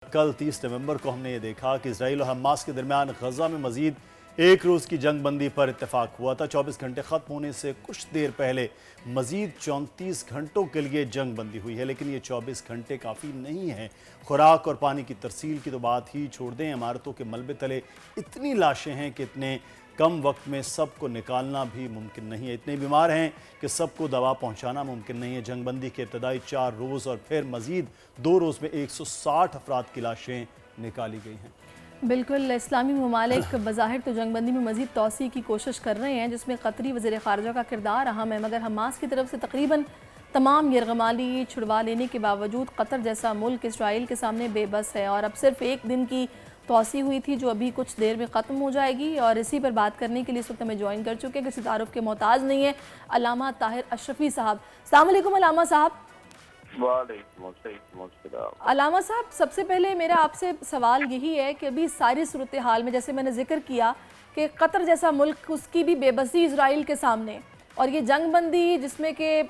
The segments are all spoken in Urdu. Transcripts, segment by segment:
کل 30 نومبر کو ہم نے یہ دیکھا کہ اسرائیل اور حماس کے درمیان غزہ میں مزید ایک روز کی جنگ بندی پر اتفاق ہوا تھا۔ 24 گھنٹے ختم ہونے سے کچھ دیر پہلے مزید 34 گھنٹوں کے لیے جنگ بندی ہوئی ہے، لیکن یہ 24 گھنٹے کافی نہیں ہیں۔ خوراک اور پانی کی ترسیل کی تو بات ہی چھوڑ دیں، عمارتوں کے ملبے تلے اتنی لاشیں ہیں کہ اتنے کم وقت میں سب کو نکالنا بھی ممکن نہیں ہے۔ اتنے بیمار ہیں کہ سب کو دوا پہنچانا ممکن نہیں ہے۔ جنگ بندی کے ابتدائی 4 روز اور پھر مزید 2 روز میں 160 افراد کی لاشیں نکالی گئی ہیں۔ بالکل، اسلامی ممالک بظاہر تو جنگ بندی میں مزید توسیع کی کوشش کر رہے ہیں، جس میں قطری وزیر خارجہ کا کردار اہم ہے، مگر حماس کی طرف سے تقریباً تمام یرغمالی چھڑوا لینے کے باوجود قطر جیسا ملک اسرائیل کے سامنے بے بس ہے، اور اب صرف ایک دن کی توسیع ہوئی تھی جو ابھی کچھ دیر میں ختم ہو جائے گی۔ اور اسی پر بات کرنے کے لیے اس وقت ہمیں جوائن کر چکے ہیں، کسی تعارف کے محتاج نہیں ہے، علامہ طاہر اشرفی صاحب۔ السلام علیکم علامہ صاحب۔ وعلیکم السلام۔ علامہ صاحب، سب سے پہلے میرا آپ سے سوال یہی ہے کہ ابھی ساری صورتحال میں جیسے میں نے ذکر کیا کہ قطر جیسا ملک، اس کی بھی بے بسی اسرائیل کے سامنے، اور یہ جنگ بندی جس میں کہ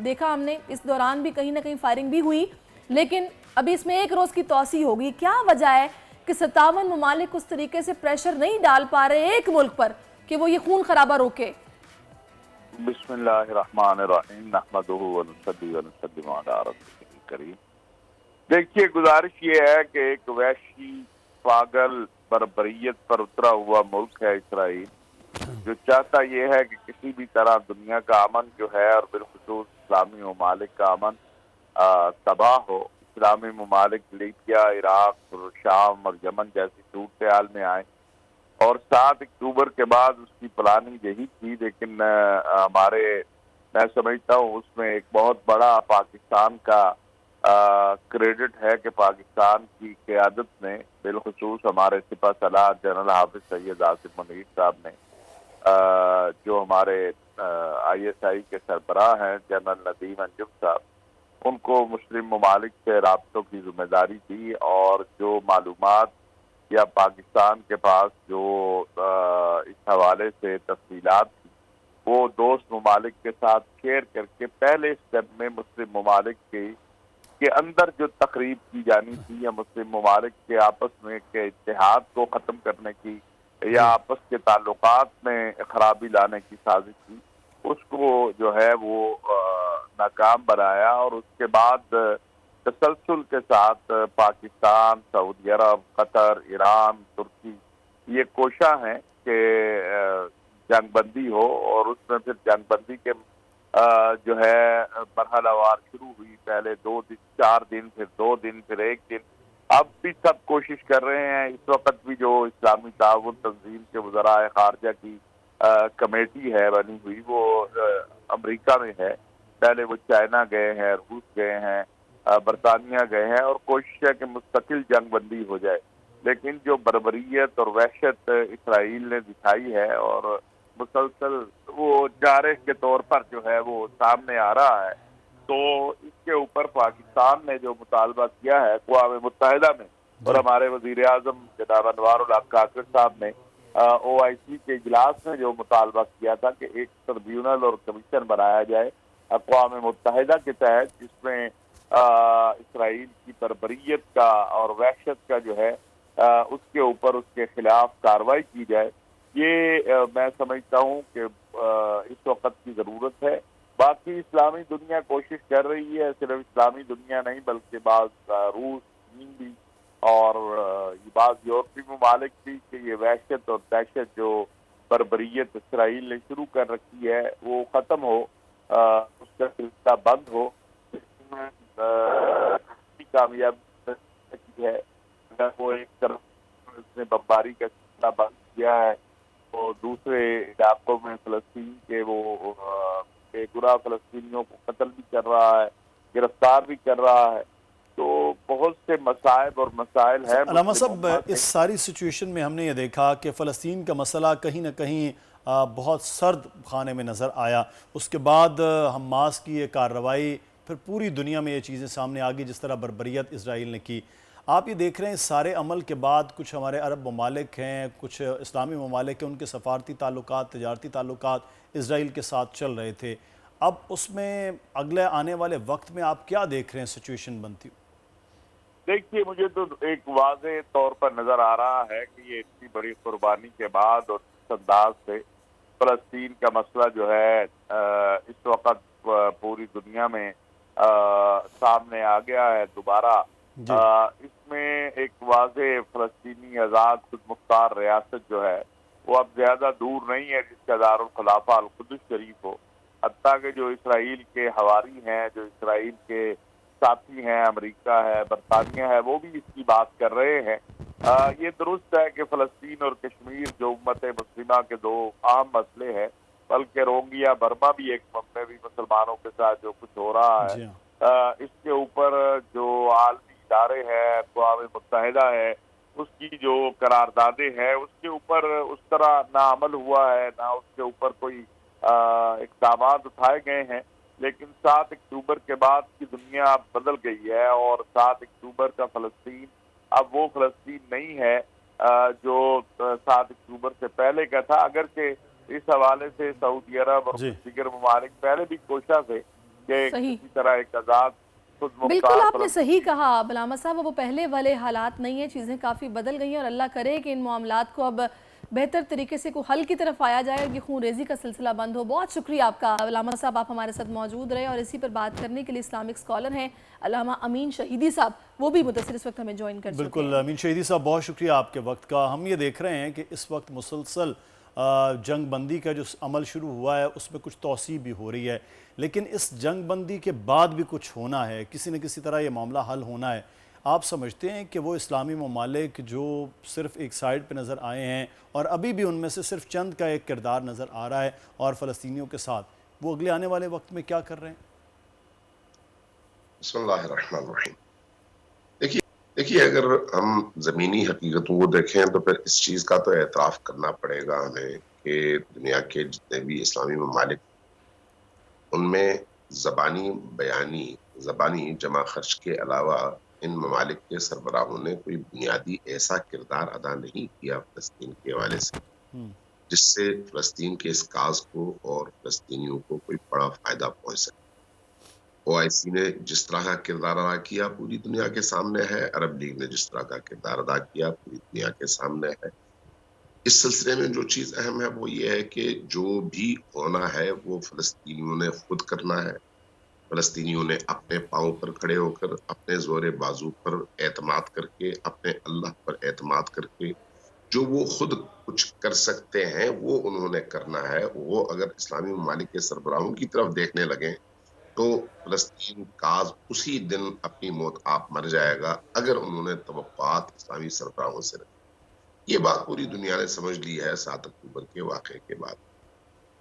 دیکھا ہم نے اس دوران بھی کہیں نہ کہیں فائرنگ بھی ہوئی، لیکن ابھی اس میں ایک روز کی توسیع ہوگی۔ کیا وجہ ہے کہ 57 ممالک اس طریقے سے پریشر نہیں ڈال پا رہے ایک ملک پر کہ وہ یہ خون خرابہ روکے؟ بسم اللہ الرحمن الرحیم، نحمدہ ونصلی ونسلم علی رسولہ الکریم۔ دیکھیے، گزارش یہ ہے کہ ایک وحشی پاگل بربریت پر اترا ہوا ملک ہے اسرائیل، جو چاہتا یہ ہے کہ کسی بھی طرح دنیا کا امن جو ہے، اور بالخصوص اسلامی ممالک کا امن تباہ ہو۔ اسلامی ممالک لیبیا، عراق، شام اور یمن جیسی صورتحال میں آئے، اور 7 اکتوبر کے بعد اس کی پلاننگ یہی تھی، لیکن میں سمجھتا ہوں اس میں ایک بہت بڑا پاکستان کا کریڈٹ ہے کہ پاکستان کی قیادت نے، بالخصوص ہمارے سپہ سالار جنرل حافظ سید آصف منیر صاحب نے، جو ہمارے ISI کے سربراہ ہیں جنرل ندیم انجم صاحب، ان کو مسلم ممالک سے رابطوں کی ذمہ داری دی، اور جو معلومات یا پاکستان کے پاس جو اس حوالے سے تفصیلات تھی، وہ دوست ممالک کے ساتھ شیئر کر کے پہلے سٹیپ میں مسلم ممالک کے اندر جو تقریب کی جانی تھی، یا مسلم ممالک کے آپس میں کے اتحاد کو ختم کرنے کی، یا آپس کے تعلقات میں خرابی لانے کی سازش تھی، اس کو جو ہے وہ ناکام بنایا۔ اور اس کے بعد تسلسل کے ساتھ پاکستان، سعودی عرب، قطر، ایران، ترکی یہ کوشاں ہیں کہ جنگ بندی ہو، اور اس میں پھر جنگ بندی کے جو ہے مرحلہ وار شروع ہوئی، پہلے 2 دن، 4 دن، پھر 2 دن، پھر 1 دن۔ اب بھی سب کوشش کر رہے ہیں۔ اس وقت بھی جو اسلامی تعاون تنظیم کے وزراء خارجہ کی کمیٹی ہے بنی ہوئی، وہ امریکہ میں ہے، پہلے وہ چائنا گئے ہیں، روس گئے ہیں، برطانیہ گئے ہیں، اور کوشش ہے کہ مستقل جنگ بندی ہو جائے، لیکن جو بربریت اور وحشت اسرائیل نے دکھائی ہے، اور مسلسل وہ جارح کے طور پر جو ہے وہ سامنے آ رہا ہے، تو اس کے اوپر پاکستان نے جو مطالبہ کیا ہے اقوام متحدہ میں، اور ہمارے وزیر اعظم جناب انوار الحق کاکڑ صاحب نے OIC کے اجلاس میں جو مطالبہ کیا تھا کہ ایک ٹربیونل اور کمیشن بنایا جائے اقوام متحدہ کے تحت، جس میں اسرائیل کی بربریت کا اور وحشت کا جو ہے اس کے اوپر، اس کے خلاف کارروائی کی جائے۔ یہ میں سمجھتا ہوں کہ اس وقت کی ضرورت ہے۔ باقی اسلامی دنیا کوشش کر رہی ہے، صرف اسلامی دنیا نہیں بلکہ بعض روس، چین بھی، اور بعض یورپی ممالک بھی، کہ یہ وحشت اور دہشت جو بربریت اسرائیل نے شروع کر رکھی ہے وہ ختم ہو، اس کا سلسلہ بند ہو۔ کامیابی ہے، وہ ایک طرف اس نے بمباری کا سلسلہ بند کیا ہے، تو دوسرے علاقوں میں فلسطین کے وہ بے گناہ فلسطینیوں کو قتل بھی کر رہا ہے، گرفتار بھی کر رہا ہے۔ تو بہت سے مصائب اور مسائل ہیں۔ علامہ صاحب، اس ساری سچویشن میں ہم نے یہ دیکھا کہ فلسطین کا مسئلہ کہیں نہ کہیں بہت سرد خانے میں نظر آیا، اس کے بعد حماس کی یہ کارروائی، پھر پوری دنیا میں یہ چیزیں سامنے آ گئی جس طرح بربریت اسرائیل نے کی۔ آپ یہ دیکھ رہے ہیں سارے عمل کے بعد کچھ ہمارے عرب ممالک ہیں، کچھ اسلامی ممالک ہیں، ان کے سفارتی تعلقات، تجارتی تعلقات اسرائیل کے ساتھ چل رہے تھے۔ اب اس میں اگلے آنے والے وقت میں آپ کیا دیکھ رہے ہیں سچویشن بنتی؟ دیکھیے مجھے تو ایک واضح طور پر نظر آ رہا ہے کہ یہ اتنی بڑی قربانی کے بعد اور اس انداز سے فلسطین کا مسئلہ جو ہے اس وقت پوری دنیا میں سامنے آ گیا ہے دوبارہ. جی اس میں ایک واضح فلسطینی آزاد خود مختار ریاست جو ہے وہ اب زیادہ دور نہیں ہے جس کا دارالخلافہ القدس شریف ہو. حتیٰ کہ جو اسرائیل کے حواری ہیں، جو اسرائیل کے ساتھی ہیں، امریکہ ہے، برطانیہ ہے، وہ بھی اس کی بات کر رہے ہیں. یہ درست ہے کہ فلسطین اور کشمیر جو امت مسلمہ کے دو اہم مسئلے ہیں، بلکہ روہنگیا برما بھی ایک میں بھی مسلمانوں کے ساتھ جو کچھ ہو رہا ہے، جی ہاں اس کے اوپر جو عالمی ادارے ہیں، اقوام متحدہ ہے، اس کی جو قراردادیں ہیں اس کے اوپر اس طرح نہ عمل ہوا ہے، نہ اس کے اوپر کوئی اقدامات اٹھائے گئے ہیں. لیکن 7 اکتوبر کے بعد کی دنیا اب بدل گئی ہے، اور 7 اکتوبر کا فلسطین اب وہ فلسطین نہیں ہے جو 7 اکتوبر سے پہلے کا تھا. اگرچہ اس حوالے سے سعودی عرب اور جی دیگر ممالک پہلے بھی کوشاں تھے کہ صحیح. کسی طرح ایک آزاد خود بالکل مختار آپ نے صحیح کہا بلامہ صاحب، وہ پہلے والے حالات نہیں ہیں، چیزیں کافی بدل گئی ہیں، اور اللہ کرے کہ ان معاملات کو اب بہتر طریقے سے کوئی حل کی طرف آیا جائے اور یہ خون ریزی کا سلسلہ بند ہو. بہت شکریہ آپ کا بلامہ صاحب، آپ ہمارے ساتھ موجود رہے، اور اسی پر بات کرنے کے لیے اسلامک اسکالر ہیں علامہ امین شہیدی صاحب، وہ بھی متصل اس وقت ہمیں جوائن کر چکے بالکل ہیں. امین شہیدی صاحب، بہت شکریہ آپ کے وقت کا. ہم یہ دیکھ رہے ہیں کہ اس وقت مسلسل جنگ بندی کا جو عمل شروع ہوا ہے اس میں کچھ توسیع بھی ہو رہی ہے، لیکن اس جنگ بندی کے بعد بھی کچھ ہونا ہے، کسی نہ کسی طرح یہ معاملہ حل ہونا ہے. آپ سمجھتے ہیں کہ وہ اسلامی ممالک جو صرف ایک سائیڈ پہ نظر آئے ہیں اور ابھی بھی ان میں سے صرف چند کا ایک کردار نظر آ رہا ہے اور فلسطینیوں کے ساتھ، وہ اگلے آنے والے وقت میں کیا کر رہے ہیں؟ بسم اللہ الرحمن الرحیم. دیکھیے اگر ہم زمینی حقیقتوں کو دیکھیں تو پھر اس چیز کا تو اعتراف کرنا پڑے گا ہمیں کہ دنیا کے جتنے بھی اسلامی ممالک ان میں زبانی جمع خرچ کے علاوہ ان ممالک کے سربراہوں نے کوئی بنیادی ایسا کردار ادا نہیں کیا فلسطین کے حوالے سے جس سے فلسطین کے اس کاز کو اور فلسطینیوں کو کوئی بڑا فائدہ پہنچ سکے. OIC نے جس طرح کا کردار ادا کیا پوری دنیا کے سامنے ہے، عرب لیگ نے جس طرح کا کردار ادا کیا پوری دنیا کے سامنے ہے. اس سلسلے میں جو چیز اہم ہے وہ یہ ہے کہ جو بھی ہونا ہے وہ فلسطینیوں نے خود کرنا ہے. فلسطینیوں نے اپنے پاؤں پر کھڑے ہو کر، اپنے زور بازو پر اعتماد کر کے، اپنے اللہ پر اعتماد کر کے جو وہ خود کچھ کر سکتے ہیں وہ انہوں نے کرنا ہے. وہ اگر اسلامی ممالک کے سربراہوں کی طرف دیکھنے لگیں تو فلسطین کاز اسی دن اپنی موت آپ مر جائے گا اگر انہوں نے توقعات اسلامی سربراہوں سے رکھی. یہ بات پوری دنیا نے سمجھ لی ہے 7 اکتوبر کے واقعے کے بعد.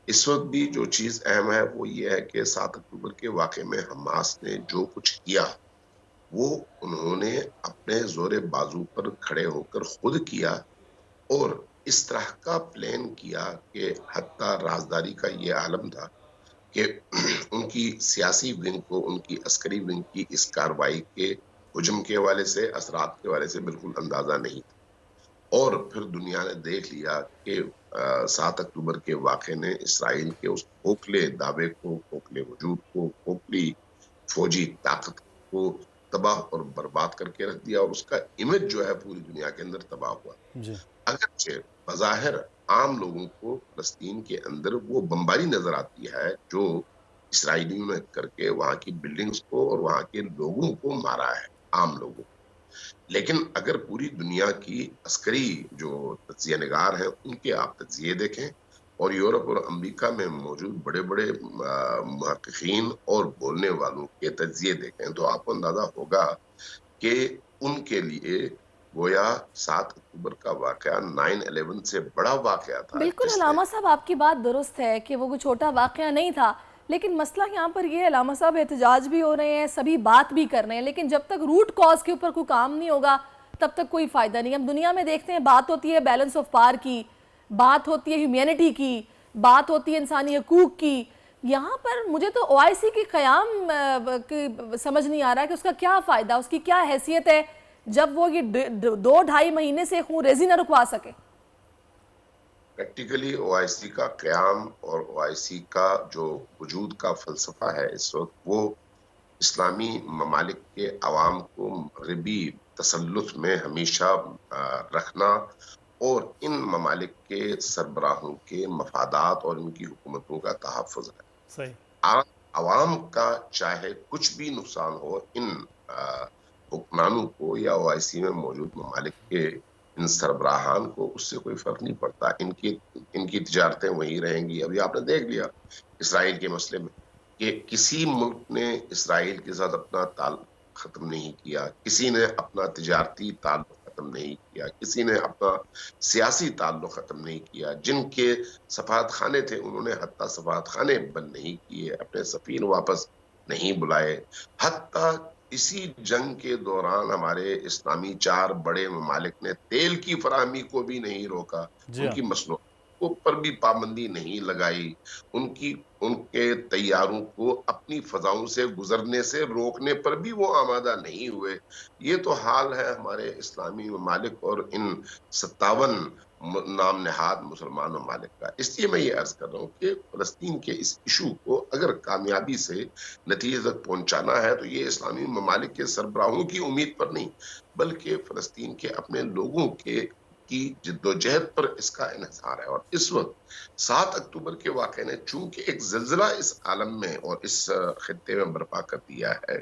اس وقت بھی جو چیز اہم ہے وہ یہ ہے کہ 7 اکتوبر کے واقعے میں حماس نے جو کچھ کیا وہ انہوں نے اپنے زور بازو پر کھڑے ہو کر خود کیا، اور اس طرح کا پلان کیا کہ حتیٰ رازداری کا یہ عالم تھا کہ ان کی سیاسی ونگ کو، ان کی عسکری ونگ کی اس کارروائی کے حجم کے حوالے سے، اثرات کے حوالے سے بالکل اندازہ نہیں تھا. اور پھر دنیا نے دیکھ لیا کہ 7 اکتوبر کے واقعے نے اسرائیل کے اس کھوکھلے دعوے کو، کھوکھلے وجود کو، کھوکھلی فوجی طاقت کو تباہ اور برباد کر کے رکھ دیا، اور اس کا امیج جو ہے پوری دنیا کے اندر تباہ ہوا. جی اگرچہ بظاہر عام لوگوں کو فلسطین کے اندر وہ بمباری نظر آتی ہے جو اسرائیلیوں نے کر کے وہاں کی بلڈنگز کو اور وہاں کے لوگوں کو مارا ہے، عام لوگوں. لیکن اگر پوری دنیا کی عسکری جو تجزیہ نگار ہیں ان کے آپ تجزیے دیکھیں اور یورپ اور امریکہ میں موجود بڑے بڑے محققین اور بولنے والوں کے تجزیے دیکھیں تو آپ کو اندازہ ہوگا کہ ان کے لیے گویا 7 اکتوبر کا واقعہ 9/11 سے بڑا واقعہ تھا بالکل جس نے. علامہ صاحب، آپ کی بات درست ہے کہ وہ کوئی چھوٹا واقعہ نہیں تھا، لیکن مسئلہ یہاں پر یہ ہے علامہ صاحب، احتجاج بھی ہو رہے ہیں، سبھی بات بھی کر رہے ہیں، لیکن جب تک روٹ کاز کے اوپر کوئی کام نہیں ہوگا تب تک کوئی فائدہ نہیں. ہم دنیا میں دیکھتے ہیں بات ہوتی ہے بیلنس آف پاور کی، بات ہوتی ہے ہیومینٹی کی، بات ہوتی ہے انسانی حقوق کی. یہاں پر مجھے تو OIC کی قیام سمجھ نہیں آ رہا ہے کہ اس کا کیا فائدہ، اس کی کیا حیثیت ہے جب وہ یہ 2-2.5 مہینے سے خون ریزی نہ رکوا سکے. پریکٹیکلی OIC کا قیام اور OIC کا جو وجود کا فلسفہ ہے اس وقت وہ اسلامی ممالک کے عوام کو مغربی تسلط میں ہمیشہ رکھنا اور ان ممالک کے سربراہوں کے مفادات اور ان کی حکومتوں کا تحفظ ہے۔ صحیح۔ عوام کا چاہے کچھ بھی نقصان ہو، ان حکمرانوں کو یا OIC میں موجود ممالک کے ان سربراہان کو اس سے کوئی فرق نہیں پڑتا۔ ان کی تجارتیں وہی رہیں گی۔ ابھی آپ نے دیکھ لیا اسرائیل کے مسئلے میں کہ کسی ملک نے اسرائیل کے ساتھ اپنا تعلق ختم نہیں کیا، کسی نے اپنا تجارتی تعلق ختم نہیں کیا، کسی نے اپنا سیاسی تعلق ختم نہیں کیا۔ جن کے سفارت خانے تھے انہوں نے حتیٰ سفارت خانے بند نہیں کیے، اپنے سفیر واپس نہیں بلائے۔ حتیٰ اسی جنگ کے دوران ہمارے اسلامی 4 بڑے ممالک نے تیل کی فراہمی کو بھی نہیں روکا، جی ان ہاں۔ کی مصنوعات پر بھی پابندی نہیں لگائی، ان کے طیاروں کو اپنی فضاؤں سے گزرنے سے روکنے پر بھی وہ آمادہ نہیں ہوئے۔ یہ تو حال ہے ہمارے اسلامی ممالک اور ان 57 نام نہاد مسلمان ممالک کا۔ اس لیے میں یہ عرض کر رہا ہوں کہ فلسطین کے اس ایشو کو اگر کامیابی سے نتیجے تک پہنچانا ہے تو یہ اسلامی ممالک کے سربراہوں کی امید پر نہیں بلکہ فلسطین کے اپنے لوگوں کی جدوجہد پر اس کا انحصار ہے۔ اور اس وقت 7 اکتوبر کے واقعے نے چونکہ ایک زلزلہ اس عالم میں اور اس خطے میں برپا کر دیا ہے،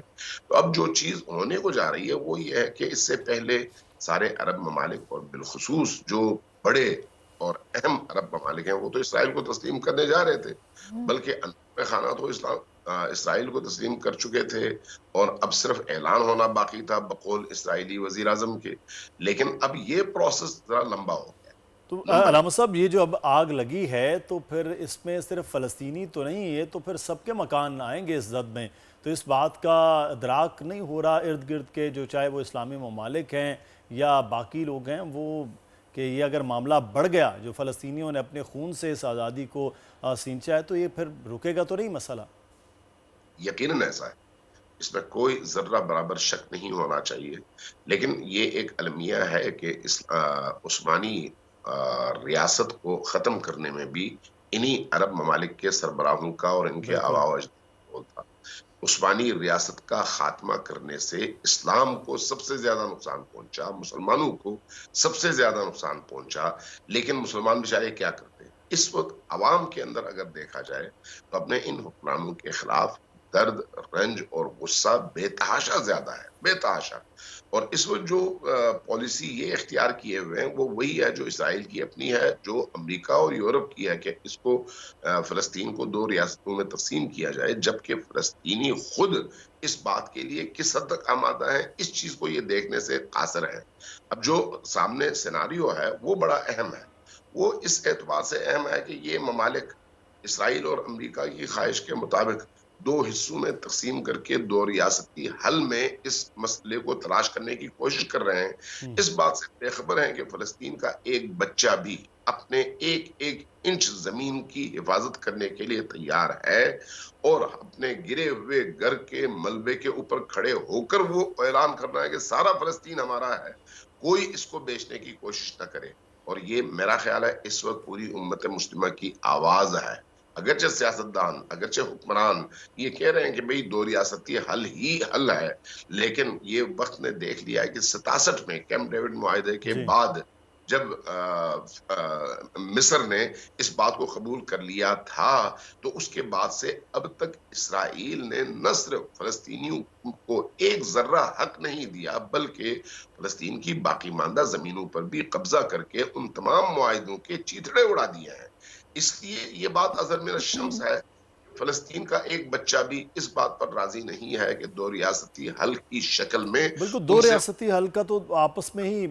تو اب جو چیز ہونے کو جا رہی ہے وہ یہ ہے کہ اس سے پہلے سارے عرب ممالک اور بالخصوص جو بڑے اور اہم عرب ممالک ہیں وہ تو اسرائیل کو تسلیم کرنے جا رہے تھے، بلکہ اندرون خانہ تو اسرائیل کو تسلیم کر چکے تھے اور اب صرف اعلان ہونا باقی تھا بقول اسرائیلی وزیر اعظم کے۔ لیکن اب یہ پروسیس ذرا لمبا ہو گیا۔ تو علامہ صاحب یہ جو اب آگ لگی ہے تو پھر اس میں صرف فلسطینی تو نہیں ہے، تو پھر سب کے مکان آئیں گے اس زد میں، تو اس بات کا ادراک نہیں ہو رہا ارد گرد کے جو چاہے وہ اسلامی ممالک ہیں یا باقی لوگ ہیں وہ، کہ یہ اگر معاملہ بڑھ گیا جو فلسطینیوں نے اپنے خون سے اس آزادی کو سینچا ہے تو یہ پھر رکے گا تو نہیں مسئلہ؟ یقیناً ایسا ہے، اس میں کوئی ذرہ برابر شک نہیں ہونا چاہیے، لیکن یہ ایک المیہ ہے کہ عثمانی ریاست کو ختم کرنے میں بھی انہی عرب ممالک کے سربراہوں کا اور ان کے بالکل۔ آباء و اجداد کا تھا۔ عثمانی ریاست کا خاتمہ کرنے سے اسلام کو سب سے زیادہ نقصان پہنچا، مسلمانوں کو سب سے زیادہ نقصان پہنچا، لیکن مسلمان بیچارے کیا کرتے ہیں؟ اس وقت عوام کے اندر اگر دیکھا جائے تو اپنے ان حکمرانوں کے خلاف درد، رنج اور غصہ بے تحاشا زیادہ ہے، بے تحاشا۔ اور اس وقت جو پالیسی یہ اختیار کیے ہوئے ہیں وہ وہی ہے جو اسرائیل کی اپنی ہے، جو امریکہ اور یورپ کی ہے کہ اس کو فلسطین کو 2 ریاستوں میں تقسیم کیا جائے، جبکہ فلسطینی خود اس بات کے لیے کس حد تک آمادہ ہے اس چیز کو یہ دیکھنے سے قاصر ہے۔ اب جو سامنے سیناریو ہے وہ بڑا اہم ہے، وہ اس اعتبار سے اہم ہے کہ یہ ممالک اسرائیل اور امریکہ کی خواہش کے مطابق 2 حصوں میں تقسیم کر کے 2 ریاستی حل میں اس مسئلے کو تلاش کرنے کی کوشش کر رہے ہیں۔ اس بات سے بے خبر ہیں کہ فلسطین کا ایک بچہ بھی اپنے ایک ایک انچ زمین کی حفاظت کرنے کے لیے تیار ہے اور اپنے گرے ہوئے گھر کے ملبے کے اوپر کھڑے ہو کر وہ اعلان کرنا ہے کہ سارا فلسطین ہمارا ہے، کوئی اس کو بیچنے کی کوشش نہ کرے۔ اور یہ میرا خیال ہے اس وقت پوری امت مسلمہ کی آواز ہے۔ اگرچہ سیاستدان، اگرچہ حکمران یہ کہہ رہے ہیں کہ بھئی 2 ریاستی حل ہی حل ہے، لیکن یہ وقت نے دیکھ لیا ہے کہ 67 میں کیمپ ڈیوڈ معاہدے کے بعد جب مصر نے اس بات کو قبول کر لیا تھا تو اس کے بعد سے اب تک اسرائیل نے نہ صرف فلسطینیوں کو ایک ذرہ حق نہیں دیا بلکہ فلسطین کی باقی ماندہ زمینوں پر بھی قبضہ کر کے ان تمام معاہدوں کے چیتڑے اڑا دیے ہیں۔ اس لیے یہ بات اظہر من الشمس ہے، فلسطین کا ایک بچہ بھی اس بات پر راضی نہیں ہے کہ 2 ریاستی حل کی شکل میں بالکل 2 ریاستی حل کا تو آپس میں ہی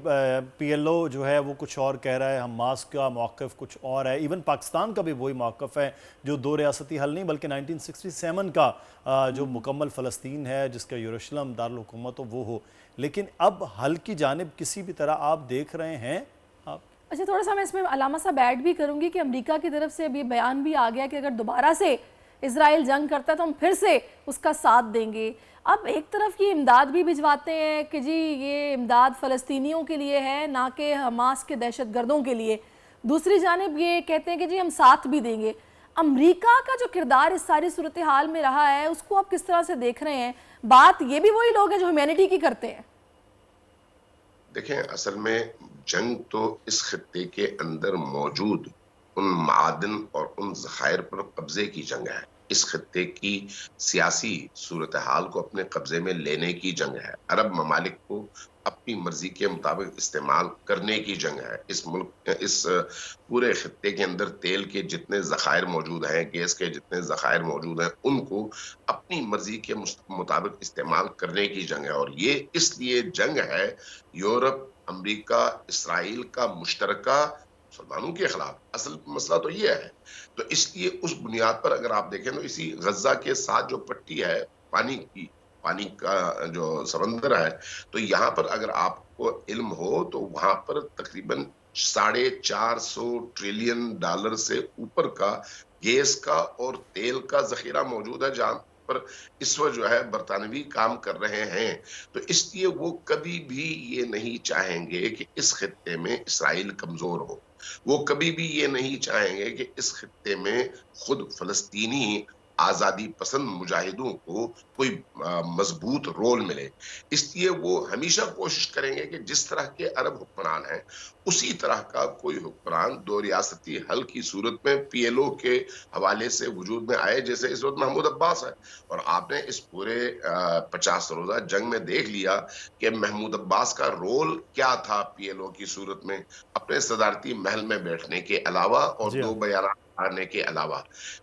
پی ایل او جو ہے وہ کچھ اور کہہ رہا ہے، حماس کا موقف کچھ اور ہے، ایون پاکستان کا بھی وہی موقف ہے جو 2 ریاستی حل نہیں بلکہ 1967 کا جو مکمل فلسطین ہے جس کا یروشلم دارالحکومت ہو وہ ہو، لیکن اب حل کی جانب کسی بھی طرح آپ دیکھ رہے ہیں آپ؟ اچھا تھوڑا سا میں اس میں علامہ صاحب ایڈ بھی کروں گی کہ امریکہ کی طرف سے اب یہ بیان بھی آ گیا کہ اگر دوبارہ سے اسرائیل جنگ کرتا ہے تو ہم پھر سے اس کا ساتھ دیں گے۔ اب ایک طرف یہ امداد بھی بھجواتے ہیں کہ جی یہ امداد فلسطینیوں کے لیے ہے نہ کہ حماس کے دہشت گردوں کے لیے، دوسری جانب یہ کہتے ہیں کہ جی ہم ساتھ بھی دیں گے۔ امریکہ کا جو کردار اس ساری صورتحال میں رہا ہے اس کو آپ کس طرح سے دیکھ رہے ہیں؟ بات یہ بھی وہی لوگ ہیں جو ہیومینٹی کی کرتے ہیں. دیکھیں اصل میں جنگ تو اس خطے کے اندر موجود ان معادن اور ان ذخائر پر قبضے کی جنگ ہے. اس خطے کی سیاسی صورتحال کو اپنے قبضے میں لینے کی جنگ ہے. عرب ممالک کو اپنی مرضی کے مطابق استعمال کرنے کی جنگ ہے. اس پورے خطے کے اندر تیل کے جتنے ذخائر موجود ہیں، گیس کے جتنے ذخائر موجود ہیں، ان کو اپنی مرضی کے مطابق استعمال کرنے کی جنگ ہے. اور یہ اس لیے جنگ ہے یورپ، امریکہ، اسرائیل کا مشترکہ مسلمانوں کے خلاف. اصل مسئلہ تو یہ ہے. تو اس لیے اس بنیاد پر اگر آپ دیکھیں تو اسی غزہ کے ساتھ جو پٹی ہے پانی کا جو سمندر ہے، تو یہاں پر اگر آپ کو علم ہو تو وہاں پر تقریباً $450 ٹریلین سے اوپر کا گیس کا اور تیل کا ذخیرہ موجود ہے، جہاں پر اس وقت جو ہے برطانوی کام کر رہے ہیں. تو اس لیے وہ کبھی بھی یہ نہیں چاہیں گے کہ اس خطے میں اسرائیل کمزور ہو. وہ کبھی بھی یہ نہیں چاہیں گے کہ اس خطے میں خود فلسطینی آزادی پسند مجاہدوں کو کوئی مضبوط رول ملے. اس لیے وہ ہمیشہ کوشش کریں گے کہ جس طرح کے عرب حکمران ہیں اسی طرح کا کوئی حکمران دو ریاستی حل کی صورت میں پی ایل او کے حوالے سے وجود میں آئے، جیسے اس وقت محمود عباس ہے. اور آپ نے اس پورے 50 روزہ جنگ میں دیکھ لیا کہ محمود عباس کا رول کیا تھا پی ایل او کی صورت میں، اپنے صدارتی محل میں بیٹھنے کے علاوہ اور جی ہاں. 2 بیانات آنے کے علاوہ.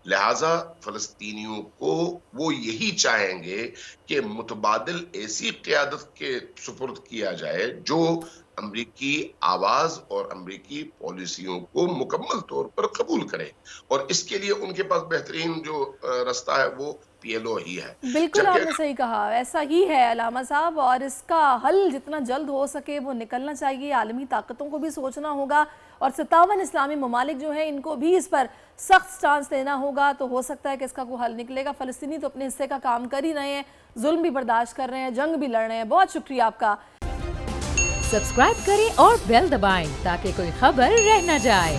لہٰذا فلسطینیوں کو وہ یہی چاہیں گے کہ متبادل ایسی قیادت کے سپرد کیا جائے جو امریکی آواز اور امریکی پالیسیوں کو مکمل طور پر قبول کرے. اور اس کے لیے ان کے پاس بہترین جو رستہ ہے وہ پی ایل او ہی ہے. بالکل آپ نے صحیح کہا، ایسا ہی ہے علامہ صاحب، اور اس کا حل جتنا جلد ہو سکے وہ نکلنا چاہیے. عالمی طاقتوں کو بھی سوچنا ہوگا اور 57 اسلامی ممالک جو ہیں ان کو بھی اس پر سخت سٹانس لینا ہوگا، تو ہو سکتا ہے کہ اس کا کوئی حل نکلے گا. فلسطینی تو اپنے حصے کا کام کر ہی رہے ہیں، ظلم بھی برداشت کر رہے ہیں، جنگ بھی لڑ رہے ہیں. بہت شکریہ آپ کا. سبسکرائب کریں اور بیل دبائیں تاکہ کوئی خبر رہ نہ جائے.